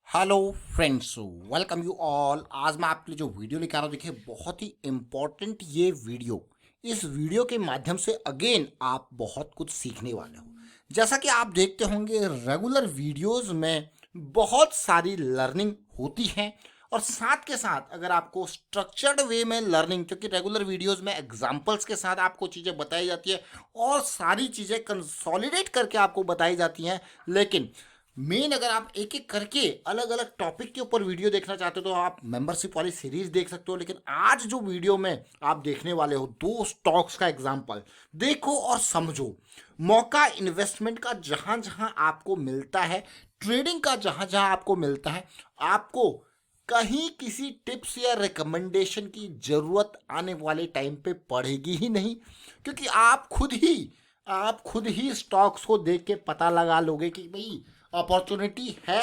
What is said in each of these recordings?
Hello friends, welcome you all. आज मैं आपके लिए जो वीडियो लेकर आ रहा हूँ, देखिए बहुत ही इम्पोर्टेंट ये वीडियो। इस वीडियो के माध्यम से अगेन आप बहुत कुछ सीखने वाले हो। जैसा कि आप देखते होंगे रेगुलर वीडियोस में बहुत सारी लर्निंग होती है, और साथ के साथ अगर आपको स्ट्रक्चर्ड वे में लर्निंग, क्योंकि रेगुलर वीडियोस में एग्जांपल्स के साथ आपको चीज़ें बताई जाती है और सारी चीज़ें कंसोलिडेट करके आपको बताई जाती हैं। लेकिन मेन अगर आप एक एक करके अलग अलग टॉपिक के ऊपर वीडियो देखना चाहते हो तो आप मेंबरशिप वाली सीरीज देख सकते हो। लेकिन आज जो वीडियो में आप देखने वाले हो, दो स्टॉक्स का एग्जांपल देखो और समझो। मौका इन्वेस्टमेंट का जहां जहां आपको मिलता है, ट्रेडिंग का जहां जहां आपको मिलता है, आपको कहीं किसी टिप्स या रिकमेंडेशन की जरूरत आने वाले टाइम पे पड़ेगी ही नहीं, क्योंकि आप खुद ही स्टॉक्स को देख के पता लगा लोगे कि भाई अपॉर्चुनिटी है,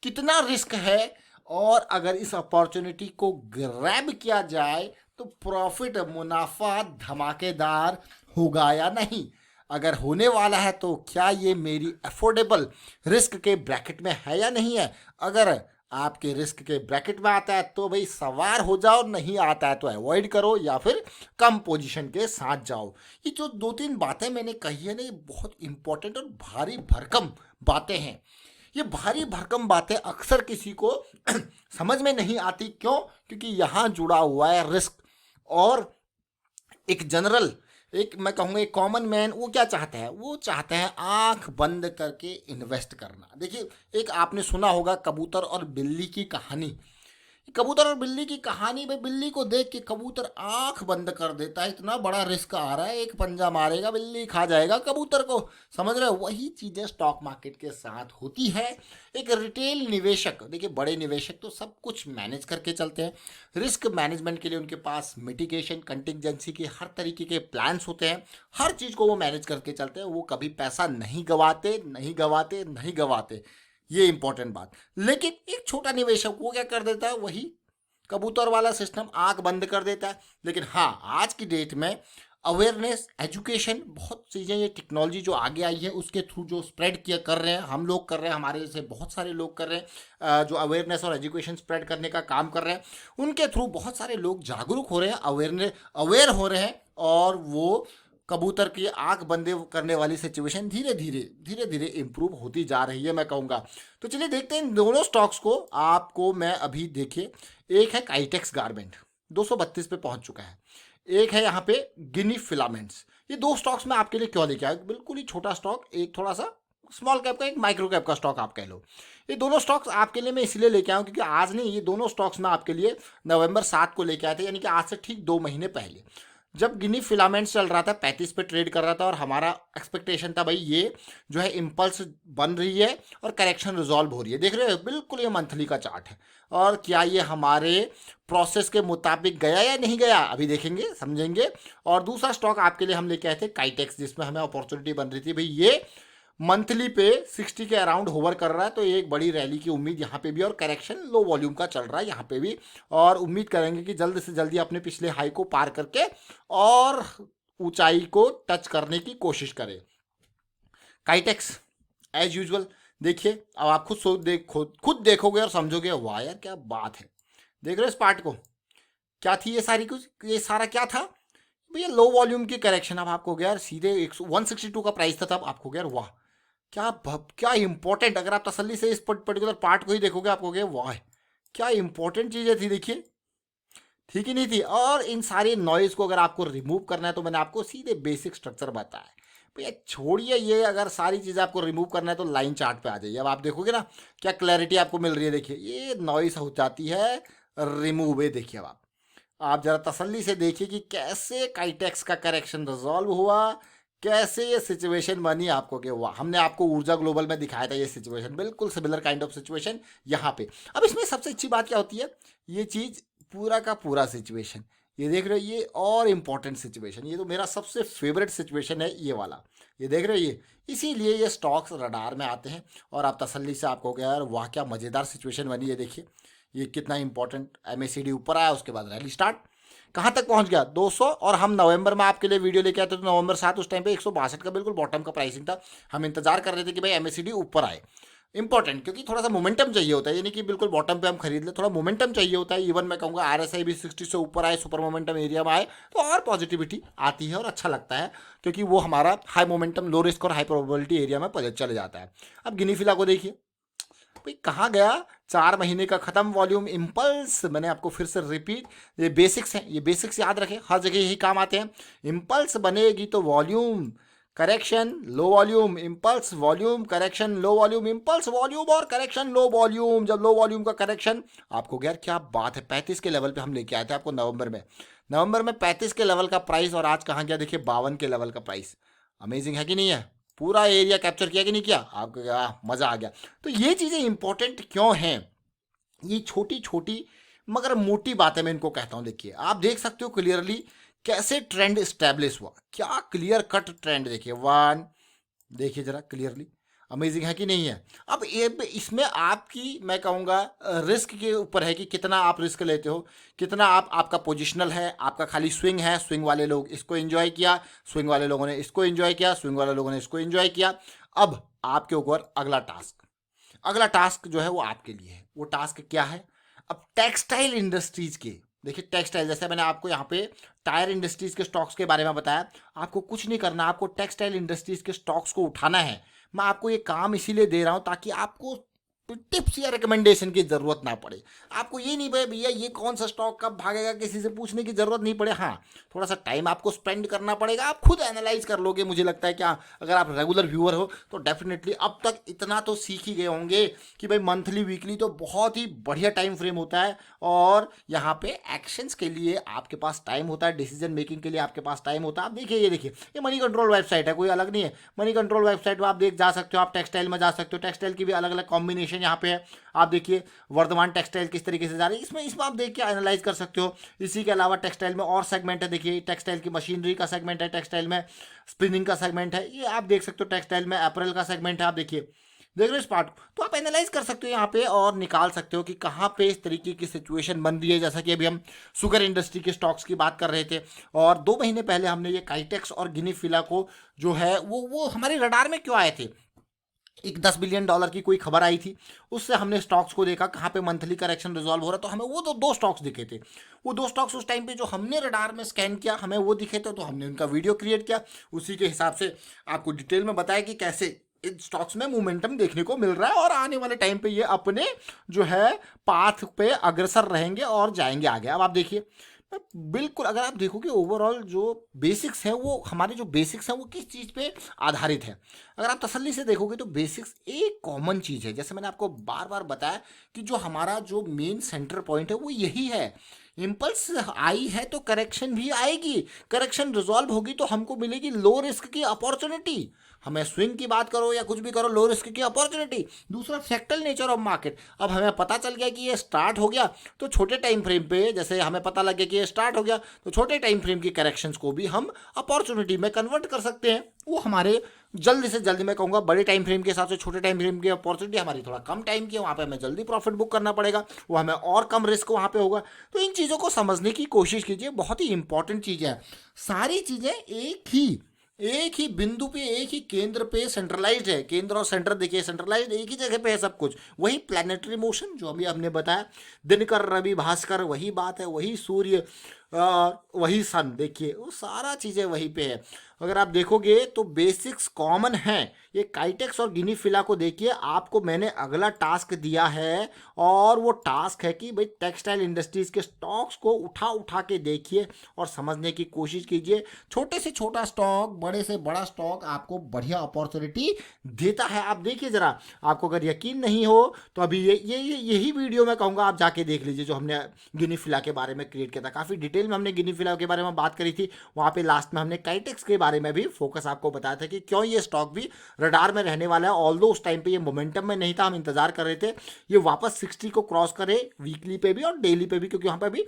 कितना रिस्क है, और अगर इस अपॉर्चुनिटी को ग्रैब किया जाए तो प्रॉफिट मुनाफा धमाकेदार होगा या नहीं। अगर होने वाला है तो क्या ये मेरी अफोर्डेबल रिस्क के ब्रैकेट में है या नहीं है। अगर आपके रिस्क के ब्रैकेट में आता है तो भाई सवार हो जाओ, नहीं आता है तो अवॉइड करो या फिर कम पोजीशन के साथ जाओ। ये जो दो तीन बातें मैंने कही है ना, ये बहुत इंपॉर्टेंट और भारी भरकम बातें हैं। ये भारी भरकम बातें अक्सर किसी को समझ में नहीं आती। क्यों? क्योंकि यहाँ जुड़ा हुआ है रिस्क। और एक जनरल, एक मैं कहूँगा एक कॉमन मैन, वो क्या चाहता है? वो चाहता है आंख बंद करके इन्वेस्ट करना। देखिए, एक आपने सुना होगा कबूतर और बिल्ली की कहानी। कबूतर और बिल्ली की कहानी में बिल्ली को देख के कबूतर आंख बंद कर देता है, इतना बड़ा रिस्क आ रहा है, एक पंजा मारेगा बिल्ली खा जाएगा कबूतर को। समझ रहे हो? वही चीजें स्टॉक मार्केट के साथ होती है। एक रिटेल निवेशक, देखिए बड़े निवेशक तो सब कुछ मैनेज करके चलते हैं। रिस्क मैनेजमेंट के लिए उनके पास मिटिगेशन, कंटिजेंसी के हर तरीके के प्लान्स होते हैं। हर चीज को वो मैनेज करके चलते हैं। वो कभी पैसा नहीं गवाते, नहीं गवाते, नहीं गवाते। ये इंपॉर्टेंट बात। लेकिन एक छोटा निवेशक वो क्या कर देता है? वही कबूतर वाला सिस्टम, आंख बंद कर देता है। लेकिन हाँ, आज की डेट में अवेयरनेस, एजुकेशन, बहुत चीज़ें, ये टेक्नोलॉजी जो आगे आई है उसके थ्रू जो स्प्रेड किया कर रहे हैं, हम लोग कर रहे हैं, हमारे जैसे बहुत सारे लोग कर रहे हैं, जो अवेयरनेस और एजुकेशन स्प्रेड करने का काम कर रहे हैं, उनके थ्रू बहुत सारे लोग जागरूक हो रहे हैं, अवेयर हो रहे हैं। और वो कबूतर की आंख बंद करने वाली सिचुएशन धीरे धीरे इंप्रूव होती जा रही है, मैं कहूँगा। तो चलिए देखते हैं इन दोनों स्टॉक्स को। आपको मैं अभी देखिए, एक है काइटेक्स गारमेंट, 232 पे पहुंच चुका है। एक है यहाँ पे गिनी फिलामेंट्स। ये दो स्टॉक्स मैं आपके लिए क्यों लेके आया? बिल्कुल ही छोटा स्टॉक, एक थोड़ा सा स्मॉल कैप का, एक माइक्रो कैप का स्टॉक आप कह लो। ये दोनों स्टॉक्स आपके लिए मैं इसलिए लेके आया हूँ क्योंकि आज नहीं, ये दोनों स्टॉक्स मैं आपके लिए नवंबर 7 को लेके आए थे, यानी कि आज से ठीक 2 महीने पहले, जब गिनी फिलामेंट्स चल रहा था 35 पे ट्रेड कर रहा था। और हमारा एक्सपेक्टेशन था भाई ये जो है इम्पल्स बन रही है और करेक्शन रिजॉल्व हो रही है। देख रहे हो, बिल्कुल ये मंथली का चार्ट है। और क्या ये हमारे प्रोसेस के मुताबिक गया या नहीं गया, अभी देखेंगे, समझेंगे। और दूसरा स्टॉक आपके लिए हम लेके आए थे काइटेक्स, जिसमें हमें अपॉर्चुनिटी बन रही थी भाई ये मंथली पे 60 के अराउंड होवर कर रहा है, तो एक बड़ी रैली की उम्मीद यहाँ पे भी, और करेक्शन लो वॉल्यूम का चल रहा है यहाँ पे भी। और उम्मीद करेंगे कि जल्द से जल्दी अपने पिछले हाई को पार करके और ऊंचाई को टच करने की कोशिश करे। काइटेक्स एज यूजुअल देखिए, अब आप खुद देखोगे और समझोगे, वाह यार क्या बात है। देख रहे हो इस पार्ट को? क्या थी ये सारी कुछ, ये सारा क्या था भैया? लो वॉल्यूम की करेक्शन। अब आपको गया यार सीधे 162 का प्राइस था, तब आपको गया वाह क्या इंपॉर्टेंट। अगर आप तसल्ली से इस पर्टिकुलर पार्ट को ही देखोगे, आपको कहोगे वाह क्या इंपॉर्टेंट चीज़ें थी। देखिए, ठीक ही नहीं थी। और इन सारी नॉइज़ को अगर आपको रिमूव करना है तो मैंने आपको सीधे बेसिक स्ट्रक्चर बताया। भैया छोड़िए ये, अगर सारी चीज़ें आपको रिमूव करना है तो लाइन चार्ट पे आ जाइए। अब आप देखोगे ना क्या क्लैरिटी आपको मिल रही है। देखिए ये नॉइज़ हो जाती है रिमूव। ये देखिए, अब आप जरा तसल्ली से देखिए कि कैसे काइटेक्स का करेक्शन रिजॉल्व हुआ, कैसे ये सिचुएशन बनी। आपको क्या हुआ? हमने आपको ऊर्जा ग्लोबल में दिखाया था ये सिचुएशन, बिल्कुल सिमिलर काइंड ऑफ सिचुएशन यहाँ पे। अब इसमें सबसे अच्छी बात क्या होती है? ये चीज़ पूरा का पूरा सिचुएशन, ये देख रहे हो, ये और इम्पॉर्टेंट सिचुएशन, ये तो मेरा सबसे फेवरेट सिचुएशन है ये वाला। ये देख रहे हो, ये इसीलिए ये स्टॉक्स रडार में आते हैं। और आप तसल्ली से, आपको क्या यार वाह क्या मज़ेदार सिचुएशन बनी है। देखिए ये कितना इंपॉर्टेंट, एमएसीडी ऊपर आया, उसके बाद रैली स्टार्ट, कहाँ तक पहुंच गया 200। और हम नवंबर में आपके लिए वीडियो लेके आए थे तो नवंबर 7 उस टाइम पे 162 का बिल्कुल बॉटम का प्राइसिंग था। हम इंतजार कर रहे थे कि भाई एमएसीडी ऊपर आए। इंपॉर्टेंट, क्योंकि थोड़ा सा मोमेंटम चाहिए होता है, यानी कि बिल्कुल बॉटम पे हम खरीद ले, थोड़ा मोमेंटम चाहिए होता है। इवन मैं कहूँगा RSI भी 60 से ऊपर आए, सुपर मोमेंटम एरिया में आए, तो और पॉजिटिविटी आती है और अच्छा लगता है, क्योंकि वो हमारा हाई मोमेंटम, लो रिस्क और हाई प्रोबेबिलिटी एरिया में चले जाता है। अब गिनी फिला को देखिए भाई, कहाँ गया, 4 महीने का खत्म वॉल्यूम इम्पल्स। मैंने आपको फिर से रिपीट, ये बेसिक्स हैं, ये बेसिक्स याद रखें, हर जगह यही काम आते हैं। इम्पल्स बनेगी तो volume correction low volume, impulse volume correction low volume, impulse volume और करेक्शन लो वॉल्यूम। जब लो वॉल्यूम का करेक्शन, आपको यार क्या बात है, 35 के लेवल पे हम लेके आए थे आपको नवंबर में 35 के लेवल का प्राइस, और आज कहाँ गया देखिए 52 के लेवल का प्राइस। अमेजिंग है कि नहीं है? पूरा एरिया कैप्चर किया कि नहीं किया? आपको मजा आ गया। तो ये चीजें इंपॉर्टेंट क्यों हैं? ये छोटी छोटी मगर मोटी बातें मैं इनको कहता हूं। देखिए आप देख सकते हो क्लियरली कैसे ट्रेंड स्टैब्लिश हुआ, क्या क्लियर कट ट्रेंड। देखिए वन, देखिए जरा क्लियरली, अमेजिंग है कि नहीं है? अब ये इसमें आपकी मैं कहूँगा रिस्क के ऊपर है कि कितना आप रिस्क लेते हो, कितना आपका पोजिशनल है, आपका खाली स्विंग है। स्विंग वाले लोग इसको एंजॉय किया, स्विंग वाले लोगों ने इसको एंजॉय किया, स्विंग वाले लोगों ने इसको एंजॉय किया। अब आपके ऊपर अगला टास्क जो है वो आपके लिए है। वो टास्क क्या है? अब टेक्सटाइल इंडस्ट्रीज के, देखिए टेक्सटाइल, जैसे मैंने आपको यहाँ पे टायर इंडस्ट्रीज के स्टॉक्स के बारे में बताया, आपको कुछ नहीं करना, आपको टेक्सटाइल इंडस्ट्रीज के स्टॉक्स को उठाना है। मैं आपको ये काम इसीलिए दे रहा हूँ ताकि आपको टिप्स या रिकमेंडेशन की जरूरत ना पड़े। आपको ये नहीं भाई भैया ये कौन सा स्टॉक कब भागेगा किसी से पूछने की जरूरत नहीं पड़े। हाँ, थोड़ा सा टाइम आपको स्पेंड करना पड़ेगा, आप खुद एनालाइज कर लोगे मुझे लगता है। क्या अगर आप रेगुलर व्यूअर हो तो डेफिनेटली अब तक इतना तो सीख ही गए होंगे कि भाई मंथली वीकली तो बहुत ही बढ़िया टाइम फ्रेम होता है, और यहाँ पे एक्शंस के लिए आपके पास टाइम होता है, डिसीजन मेकिंग के लिए आपके पास टाइम होता है। आप देखिए, ये देखिए, ये मनी कंट्रोल वेबसाइट है, कोई अलग नहीं है। मनी कंट्रोल वेबसाइट में आप जा सकते हो, आप टेक्सटाइल में जा सकते हो, टेक्सटाइल की भी अलग अलग कॉम्बिनेशन यहाँ पे है। आप देखिए वर्धमान टेक्सटाइल किस तरीके से जा रही है, इसमें आप देख के एनालाइज कर सकते हो। इसी के अलावा टेक्सटाइल में और सेगमेंट है, देखिए टेक्सटाइल की मशीनरी का सेगमेंट है, टेक्सटाइल में स्पिनिंग का सेगमेंट है, ये आप देख सकते हो। टेक्सटाइल में अप्रैल का सेगमेंट है, आप देखिए, देख रहे हो इस पार्ट को, तो आप एनालाइज कर सकते हो यहाँ पे और निकाल सकते हो कि कहाँ पे इस तरीके की सिचुएशन बन रही है। जैसा कि अभी हम शुगर इंडस्ट्री के स्टॉक्स की बात कर रहे थे, और 2 महीने पहले हमने ये काइटेक्स और गिनी फिला को जो है वो हमारे रडार में क्यों आए थे? एक $10 बिलियन की कोई खबर आई थी, उससे हमने स्टॉक्स को देखा कहाँ पे मंथली करेक्शन रिजॉल्व हो रहा है, तो हमें वो दो स्टॉक्स दिखे थे। वो दो स्टॉक्स उस टाइम पे जो हमने रडार में स्कैन किया, हमें वो दिखे थे, तो हमने उनका वीडियो क्रिएट किया। उसी के हिसाब से आपको डिटेल में बताया कि कैसे इन स्टॉक्स में मोमेंटम देखने को मिल रहा है, और आने वाले टाइम पे ये अपने जो है पाथ पे अग्रसर रहेंगे और जाएंगे आगे। अब आप देखिए बिल्कुल, अगर आप देखोगे ओवरऑल जो बेसिक्स है, वो हमारे जो बेसिक्स हैं वो किस चीज़ पे आधारित है। अगर आप तसल्ली से देखोगे तो बेसिक्स एक कॉमन चीज़ है। जैसे मैंने आपको बार बार बताया कि जो हमारा जो मेन सेंटर पॉइंट है वो यही है। इम्पल्स आई है तो करेक्शन भी आएगी, करेक्शन रिजॉल्व होगी तो हमको मिलेगी लो रिस्क की अपॉर्चुनिटी। हमें स्विंग की बात करो या कुछ भी करो, लो रिस्क की अपॉर्चुनिटी। दूसरा सेक्टल नेचर ऑफ मार्केट, अब हमें पता चल गया कि ये स्टार्ट हो गया, तो छोटे टाइम फ्रेम पे, जैसे हमें पता लग गया कि ये स्टार्ट हो गया, तो छोटे टाइम फ्रेम की करेक्शंस को भी हम अपॉर्चुनिटी में कन्वर्ट कर सकते हैं। वो हमारे जल्दी से जल्दी, मैं कहूँगा बड़े टाइम फ्रेम के हिसाब से छोटे टाइम फ्रेम की अपॉर्चुनिटी हमारी थोड़ा कम टाइम की है, वहाँ पे हमें जल्दी प्रॉफिट बुक करना पड़ेगा, वो हमें और कम रिस्क वहाँ पे होगा। तो इन चीज़ों को समझने की कोशिश कीजिए, बहुत ही इंपॉर्टेंट चीज़ें हैं। सारी चीज़ें एक ही बिंदु पे, एक ही केंद्र पे सेंट्रलाइज्ड है। केंद्र और सेंटर देखिए सेंट्रलाइज्ड एक ही जगह पे है सब कुछ। वही प्लानिटरी मोशन जो अभी हमने बताया, दिनकर रवि भास्कर, वही बात है, वही सूर्य, वही सन, देखिए वो सारा चीज़ें वहीं पे है। अगर आप देखोगे तो बेसिक्स कॉमन हैं। ये काइटेक्स और गिनी फिला को देखिए, आपको मैंने अगला टास्क दिया है, और वो टास्क है कि भाई टेक्सटाइल इंडस्ट्रीज के स्टॉक्स को उठा के देखिए और समझने की कोशिश कीजिए। छोटे से छोटा स्टॉक, बड़े से बड़ा स्टॉक आपको बढ़िया अपॉर्चुनिटी देता है। आप देखिए जरा, आपको अगर यकीन नहीं हो तो अभी यही वीडियो मैं कहूँगा आप जाके देख लीजिए, जो हमने गिनी फिला के बारे में क्रिएट किया था। काफ़ी डिटेल में हमने गिनी फिला के बारे में बात करी थी। वहाँ पे लास्ट में हमने काइटेक्स के बारे में भी फोकस आपको बताया था कि क्यों ये स्टॉक भी रडार में रहने वाला है। ऑल्दो उस टाइम पे ये मोमेंटम में नहीं था, हम इंतजार कर रहे थे ये वापस 60 को क्रॉस करे, वीकली पे भी और डेली पे भी, क्योंकि वहाँ पे भी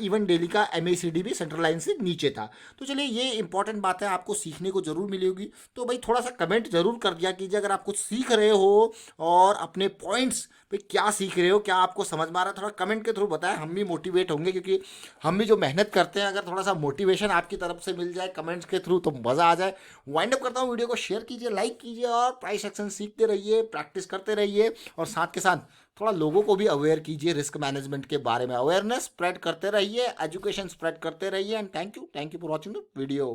इवन डेली का MACD भी सेंट्रल लाइन से नीचे था। तो चलिए, ये इंपॉर्टेंट बात है, आपको सीखने को जरूर मिलेगी। तो भाई थोड़ा सा कमेंट जरूर कर दिया कीजिए अगर आप कुछ सीख रहे हो, और अपने पॉइंट्स भाई क्या सीख रहे हो, क्या आपको समझ में आ रहा है, थोड़ा कमेंट के थ्रू बताएं, हम भी मोटिवेट होंगे, क्योंकि हम भी जो मेहनत करते हैं, अगर थोड़ा सा मोटिवेशन आपकी तरफ से मिल जाए कमेंट्स के थ्रू तो मज़ा आ जाए। वाइंड अप करता हूँ, वीडियो को शेयर कीजिए, लाइक कीजिए और प्राइस एक्शन सीखते रहिए, प्रैक्टिस करते रहिए और साथ के साथ थोड़ा लोगों को भी अवेयर कीजिए रिस्क मैनेजमेंट के बारे में। अवेयरनेस स्प्रेड करते रहिए, एजुकेशन स्प्रेड करते रहिए and thank you for watching the video.